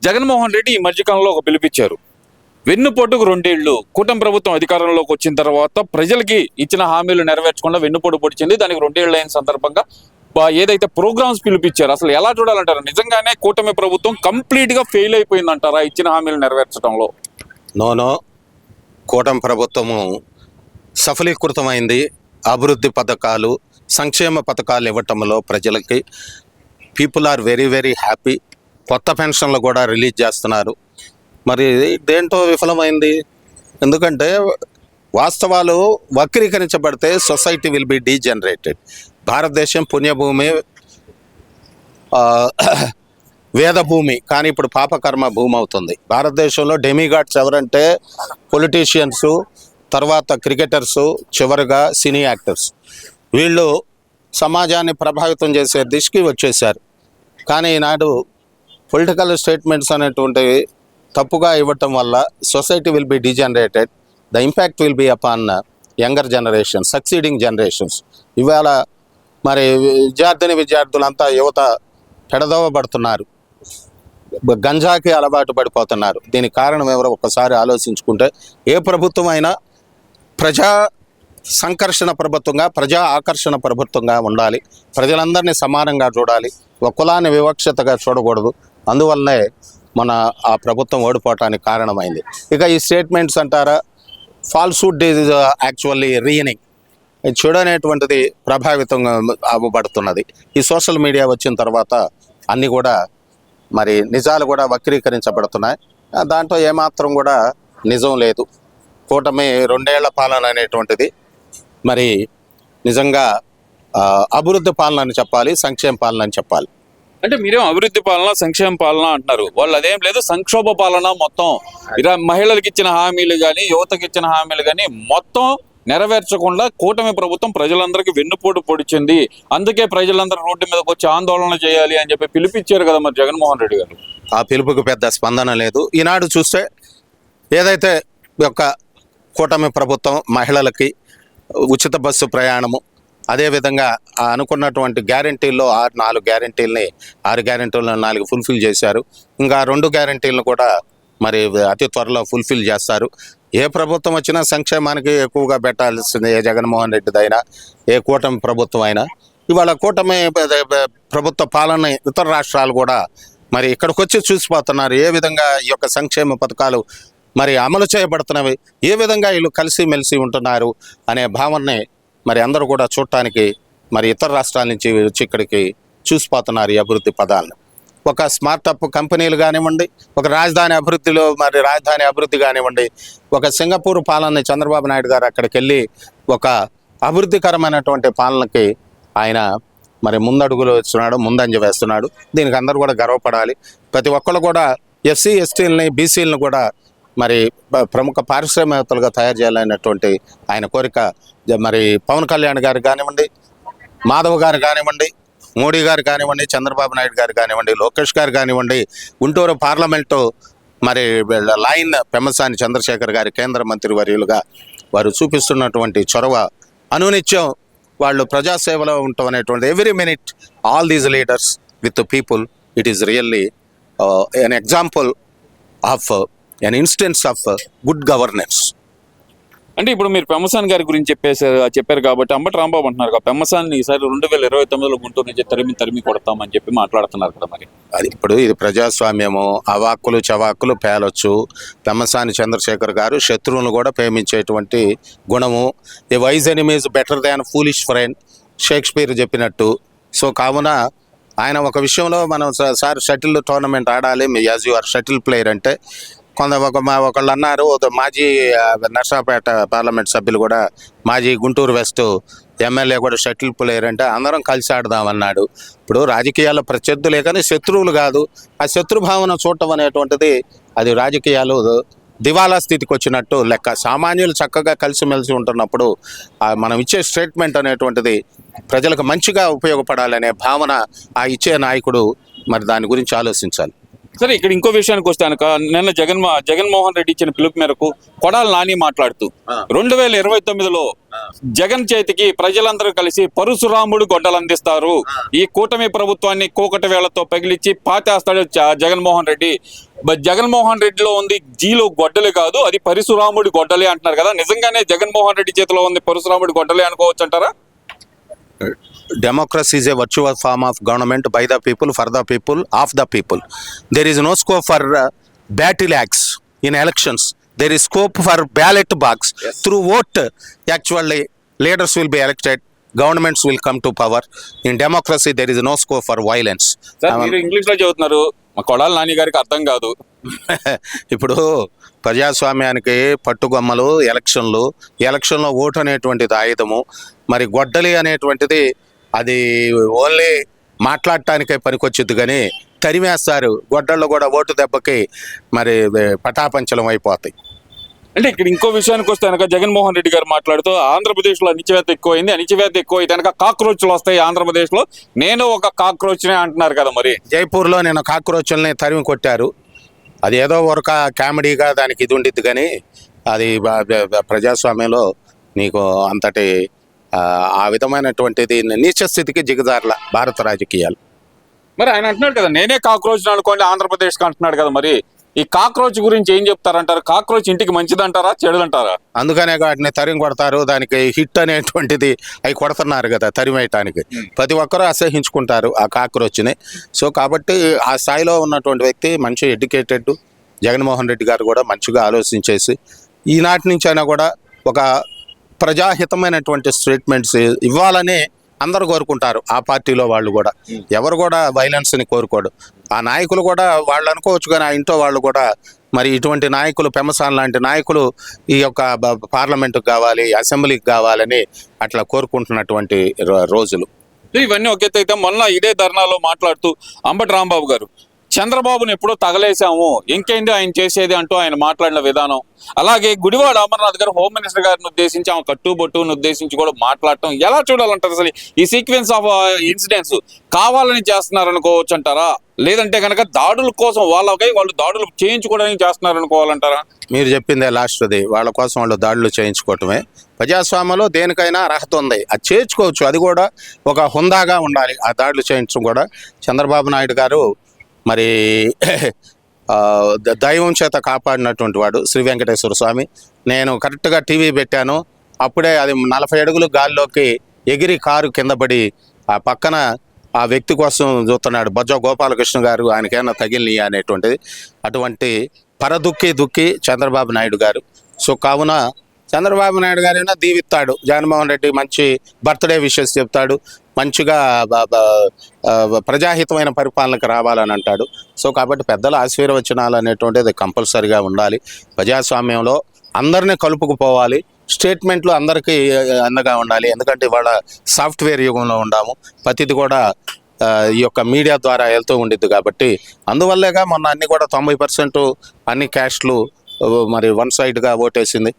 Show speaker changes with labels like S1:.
S1: జగన్మోహన్ రెడ్డి ఈ మధ్యకాలంలో ఒక పిలిపించారు. వెన్నుపోటుకు 2 ఏళ్లు. కూటమి ప్రభుత్వం అధికారంలోకి వచ్చిన తర్వాత ప్రజలకి ఇచ్చిన హామీలు నెరవేర్చకుండా వెన్నుపోటు పొడిచింది. దానికి 2 ఏళ్ళు అయిన సందర్భంగా ఏదైతే ప్రోగ్రామ్స్ పిలిపించారు, అసలు ఎలా చూడాలంటారు? నిజంగానే కూటమి ప్రభుత్వం కంప్లీట్ గా ఫెయిల్ అయిపోయిందంటారా ఇచ్చిన హామీలు నెరవేర్చడంలో?
S2: నోనో, కూటమి ప్రభుత్వము సఫలీకృతమైంది. అభివృద్ధి పథకాలు, సంక్షేమ పథకాలు ఇవ్వటంలో ప్రజలకి people are very very happy. కొత్త పెన్షన్లు కూడా రిలీజ్ చేస్తున్నారు. మరి దేంతో విఫలమైంది? ఎందుకంటే వాస్తవాలు వక్రీకరించబడితే సొసైటీ విల్ బి డీజనరేటెడ్. భారతదేశం పుణ్యభూమి, వేదభూమి, కానీ ఇప్పుడు పాపకర్మ భూమి అవుతుంది. భారతదేశంలో డెమిగాడ్స్ ఎవరంటే పొలిటీషియన్స్, తర్వాత క్రికెటర్సు, చివరిగా సినీ యాక్టర్స్. వీళ్ళు సమాజాన్ని ప్రభావితం చేసే దిశకి వచ్చేసారు. కానీ ఈనాడు పొలిటికల్ స్టేట్మెంట్స్ అనేటువంటివి తప్పుగా ఇవ్వటం వల్ల society will be degenerated. The impact will be upon younger generation, succeeding generations. ఇవాళ మరి విద్యార్థులంతా యువత పెడదోవబడుతున్నారు, గంజాకి అలవాటు పడిపోతున్నారు. దీనికి కారణం ఎవరో ఒక్కసారి ఆలోచించుకుంటే, ఏ ప్రభుత్వం అయినా ప్రజా సంకర్షణ ప్రభుత్వంగా, ప్రజా ఆకర్షణ ప్రభుత్వంగా ఉండాలి. ప్రజలందరినీ సమానంగా చూడాలి, ఒక కులాన్ని వివక్షతగా చూడకూడదు. అందువల్లనే ఆ ప్రభుత్వం ఓడిపోవటానికి కారణమైంది. ఇక ఈ స్టేట్మెంట్స్ అంటారా, ఫాల్స్హుడ్ ఈజ్ యాక్చువల్లీ రీజనింగ్. చూడనేటువంటిది ప్రభావితంగా అవ్వబడుతున్నది. ఈ సోషల్ మీడియా వచ్చిన తర్వాత అన్నీ కూడా మరి నిజాలు కూడా వక్రీకరించబడుతున్నాయి. దాంట్లో ఏమాత్రం కూడా నిజం లేదు. కూటమి 2 ఏళ్ల పాలన అనేటువంటిది మరి నిజంగా అభివృద్ధి పాలన అని చెప్పాలి, సంక్షేమ పాలన అని చెప్పాలి.
S1: అంటే మీరేం అభివృద్ధి పాలన, సంక్షేమ పాలన అంటున్నారు, వాళ్ళు అదేం లేదు సంక్షోభ పాలన. మొత్తం మహిళలకు ఇచ్చిన హామీలు కానీ, యువతకి ఇచ్చిన హామీలు కానీ మొత్తం నెరవేర్చకుండా కూటమి ప్రభుత్వం ప్రజలందరికీ వెన్నుపోటు పొడిచింది. అందుకే ప్రజలందరూ రోడ్డు మీదకి వచ్చి ఆందోళన చేయాలి అని చెప్పి పిలిపించారు కదా మరి జగన్మోహన్ రెడ్డి గారు.
S2: ఆ పిలుపుకు పెద్ద స్పందన లేదు. ఈనాడు చూస్తే ఏదైతే యొక్క కూటమి ప్రభుత్వం మహిళలకి ఉచిత బస్సు ప్రయాణము, అదేవిధంగా అనుకున్నటువంటి గ్యారంటీల్లో 4 గ్యారంటీలని 6 గ్యారంటీలను 4 ఫుల్ఫిల్ చేశారు. ఇంకా 2 గ్యారంటీలను కూడా మరి అతి త్వరలో ఫుల్ఫిల్ చేస్తారు. ఏ ప్రభుత్వం వచ్చినా సంక్షేమానికి ఎక్కువగా పెట్టాల్సింది, ఏ జగన్మోహన్ రెడ్డిదైనా, ఏ కూటమి ప్రభుత్వం అయినా. ఇవాళ కూటమి ప్రభుత్వ పాలన ఇతర రాష్ట్రాలు కూడా మరి ఇక్కడికి వచ్చి చూసిపోతున్నారు. ఏ విధంగా ఈ యొక్క సంక్షేమ పథకాలు మరి అమలు చేయబడుతున్నవి, ఏ విధంగా వీళ్ళు కలిసిమెలిసి ఉంటున్నారు అనే భావనని మరి అందరూ కూడా చూడటానికి మరి ఇతర రాష్ట్రాల నుంచి వచ్చి ఇక్కడికి చూసిపోతున్నారు ఈ అభివృద్ధి పదాలను. ఒక స్మార్టప్ కంపెనీలు కానివ్వండి, ఒక రాజధాని అభివృద్ధి కానివ్వండి, ఒక సింగపూర్ పాలనని చంద్రబాబు నాయుడు గారు అక్కడికి వెళ్ళి ఒక అభివృద్ధికరమైనటువంటి పాలనకి ఆయన మరి ముందడుగులు వేస్తున్నాడు, ముందంజ వేస్తున్నాడు. దీనికి అందరూ కూడా గర్వపడాలి. ప్రతి ఒక్కళ్ళు కూడా ఎస్సీ ఎస్టీలని బీసీలను కూడా మరి ప్రముఖ పారిశ్రామికవేత్తలుగా తయారు చేయాలనేటువంటి ఆయన కోరిక మరి పవన్ కళ్యాణ్ గారు కానివ్వండి, మాధవ్ గారు కానివ్వండి, మోడీ గారు కానివ్వండి, చంద్రబాబు నాయుడు గారు కానివ్వండి, లోకేష్ గారు కానివ్వండి, గుంటూరు పార్లమెంటు మరి లైన్ పెమ్మసాని చంద్రశేఖర్ గారి కేంద్ర మంత్రి వర్యులుగా వారు చూపిస్తున్నటువంటి చొరవ, అనునిత్యం వాళ్ళు ప్రజాసేవలో ఉండటం అనేటువంటి every minute all these leaders with people, it is really an example of an instance of good governance.
S1: అంటే ఇప్పుడు మీరు పెమ్మసాని గారి గురించి చెప్పారు కాబట్టి అంబటి రాంబాబు అంటున్నారు, పెమ్మసాని ఈసారి 2029లో గుంటూరు నుంచి తరిమి కొడతామని చెప్పి మాట్లాడుతున్నారు కదా. మరి
S2: అది ఇప్పుడు ఇది ప్రజాస్వామ్యము, అవాక్కులు చవాక్కులు పేలొచ్చు. పెమ్మసాని చంద్రశేఖర్ గారు శత్రువులను కూడా ప్రేమించేటువంటి గుణము. A wise enemy's better than foolish friend, Shakespeare చెప్పినట్టు. సో కావున ఆయన ఒక విషయంలో మనం సార్ షటిల్ టోర్నమెంట్ ఆడాలి, as you are shuttle player అంటే ఒకళ్ళు అన్నారు, మాజీ నర్సాపేట పార్లమెంట్ సభ్యులు కూడా, మాజీ గుంటూరు వెస్ట్ ఎమ్మెల్యే కూడా షటిల్ ప్లేయర్ అంటే అందరం కలిసి ఆడదామన్నాడు. ఇప్పుడు రాజకీయాల్లో ప్రత్యర్థులే కానీ శత్రువులు కాదు. ఆ శత్రుభావన చూడటం అనేటువంటిది అది రాజకీయాలు దివాలా స్థితికి వచ్చినట్టు లెక్క. సామాన్యులు చక్కగా కలిసిమెలిసి ఉంటున్నప్పుడు మనం ఇచ్చే స్టేట్మెంట్ అనేటువంటిది ప్రజలకు మంచిగా ఉపయోగపడాలనే భావన ఆ ఇచ్చే నాయకుడు మరి దాని గురించి ఆలోచించాలి.
S1: సరే, ఇక్కడ ఇంకో విషయానికి వస్తే కనుక నిన్న జగన్మోహన్ రెడ్డి ఇచ్చిన పిలుపు మేరకు కొడాలి నాని మాట్లాడుతూ 2029లో జగన్ చేతికి ప్రజలందరూ కలిసి పరశురాముడు గొడ్డలు అందిస్తారు, ఈ కూటమి ప్రభుత్వాన్ని కూకటి వేళ్లతో పగిలిచ్చి పాతేస్తాడు జగన్మోహన్ రెడ్డి. జగన్మోహన్ రెడ్డిలో ఉంది జీలో గొడ్డలే కాదు, అది పరశురాముడి గొడ్డలే అంటున్నారు కదా. నిజంగానే జగన్మోహన్ రెడ్డి చేతిలో ఉంది పరశురాముడి గొడ్డలే అనుకోవచ్చు అంటారా?
S2: Democracy is a virtual form of government by the people, for the people, of the people. There is no scope for battle axe in elections. There is scope for ballot box.
S1: Yes.
S2: Through vote, actually, leaders will be elected, governments will come to power. In democracy, there is no scope for violence.
S1: Sir, మీరు English లో చదువుతున్నారు, మా కొడాలి నాని గారికి అర్థం కాదు.
S2: ఇప్పుడు ప్రజాస్వామ్యానికి పట్టుగొమ్మలు ఎలక్షన్లో ఓటు అనేటువంటిది ఆయుధము. మరి గొడ్డలి అనేటువంటిది అది ఓన్లీ మాట్లాడటానికే పనికొచ్చింది, కానీ తరిమేస్తారు. గొడ్డళ్ళు కూడా ఓటు దెబ్బకి మరి పటాపంచలం అయిపోతాయి.
S1: అంటే ఇక్కడ ఇంకో విషయానికి వస్తే కనుక జగన్మోహన్ రెడ్డి గారు మాట్లాడుతూ ఆంధ్రప్రదేశ్లో అణిచివేత ఎక్కువైంది, అణిచివేత ఎక్కువ అయితే కనుక కాక్రోచ్లు వస్తాయి ఆంధ్రప్రదేశ్లో, నేను ఒక కాక్రోచ్నే అంటున్నారు కదా. మరి
S2: జైపూర్లో నేను కాక్రోచ్ల్ని తరిమి కొట్టారు. అది ఏదో ఒక కామెడీగా దానికి ఇది ఉండిద్ది, కానీ అది ప్రజాస్వామ్యంలో నీకు అంతటి ఆ విధమైనటువంటిది నీచ స్థితికి దిగజార్ల భారత రాజకీయాలు.
S1: మరి ఆయన అంటున్నాడు కదా, నేనే కాక్రోచ్ అనుకోండి ఆంధ్రప్రదేశ్కి అంటున్నాడు కదా. మరి ఈ కాక్రోచ్ గురించి ఏం చెప్తారంటారు? కాక్రోచ్ ఇంటికి మంచిదంటారా చెడుదంటారా?
S2: అందుకనే వాటిని తరిమి కొడతారు. దానికి హిట్ అనేటువంటిది అవి కొడుతున్నారు కదా తరిమేయటానికి. ప్రతి ఒక్కరూ అసహించుకుంటారు ఆ కాక్రోచ్ని. సో కాబట్టి ఆ స్థాయిలో ఉన్నటువంటి వ్యక్తి మంచి ఎడ్యుకేటెడ్. జగన్మోహన్ రెడ్డి గారు కూడా మంచిగా ఆలోచించేసి ఈనాటి నుంచి అయినా కూడా ఒక ప్రజాహితమైనటువంటి స్టేట్మెంట్స్ ఇవ్వాలని అందరూ కోరుకుంటారు. ఆ పార్టీలో వాళ్ళు కూడా ఎవరు కూడా వైలెన్స్ని కోరుకోడు. ఆ నాయకులు కూడా వాళ్ళు అనుకోవచ్చు, కానీ ఆ ఇంట్లో వాళ్ళు కూడా మరి ఇటువంటి నాయకులు, పెమ్మసాన్ లాంటి నాయకులు ఈ యొక్క పార్లమెంటుకు కావాలి, అసెంబ్లీకి కావాలని అట్లా కోరుకుంటున్నటువంటి రోజులు
S1: ఇవన్నీ. ఒకెత్తైతే మొన్న ఇదే ధర్నాలో మాట్లాడుతూ అంబటి రాంబాబు గారు చంద్రబాబును ఎప్పుడో తగలేసాము, ఇంకేంది ఆయన చేసేది అంటూ ఆయన మాట్లాడిన విధానం, అలాగే గుడివాడ అమర్నాథ్ గారు హోమ్ మినిస్టర్ గారిని ఉద్దేశించి ఆమె కట్టుబొట్టును ఉద్దేశించి కూడా మాట్లాడటం ఎలా చూడాలంటారు? అసలు ఈ సీక్వెన్స్ ఆఫ్ ఇన్సిడెంట్స్ కావాలని చేస్తున్నారు అనుకోవచ్చు అంటారా, లేదంటే కనుక దాడుల కోసం వాళ్ళు దాడులు చేయించుకోవడానికి చేస్తున్నారు అనుకోవాలంటారా?
S2: మీరు చెప్పిందే లాస్ట్ది, వాళ్ళ కోసం వాళ్ళు దాడులు చేయించుకోవటమే. ప్రజాస్వామ్యంలో దేనికైనా అర్హత ఉంది, అది చేయించుకోవచ్చు. అది కూడా ఒక హుందాగా ఉండాలి. ఆ దాడులు చేయించడం కూడా చంద్రబాబు నాయుడు గారు మరి దైవం చేత కాపాడినటువంటి వాడు శ్రీ వెంకటేశ్వర స్వామి. నేను కరెక్ట్గా టీవీ పెట్టాను, అప్పుడే అది 40 అడుగులు గాల్లోకి ఎగిరి కారు కింద పడి ఆ పక్కన ఆ వ్యక్తి కోసం చూస్తున్నాడు బొజ్జ గోపాలకృష్ణ గారు, ఆయనకేమైనా తగిలినాయి అనేటువంటిది. అటువంటి దుక్కి చంద్రబాబు నాయుడు గారు. సో కావున చంద్రబాబు నాయుడు గారైనా దీవిస్తాడు. జగన్మోహన్ రెడ్డి మంచి బర్త్డే విషెస్ చెప్తాడు, మంచిగా ప్రజాహితమైన పరిపాలనకు రావాలని అంటాడు. సో కాబట్టి పెద్దల ఆశీర్వచనాలు అనేటువంటిది కంపల్సరిగా ఉండాలి. ప్రజాస్వామ్యంలో అందరినీ కలుపుకుపోవాలి. స్టేట్మెంట్లు అందరికీ అందగా ఉండాలి. ఎందుకంటే ఇవాళ సాఫ్ట్వేర్ యుగంలో ఉన్నాము, ప్రతిది కూడా ఈ యొక్క మీడియా ద్వారా వెళ్తూ ఉండిద్ది. కాబట్టి అందువల్లేగా మొన్న అన్ని కూడా 90% అన్ని క్యాస్ట్లు మరి వన్ సైడ్గా ఓటేసింది.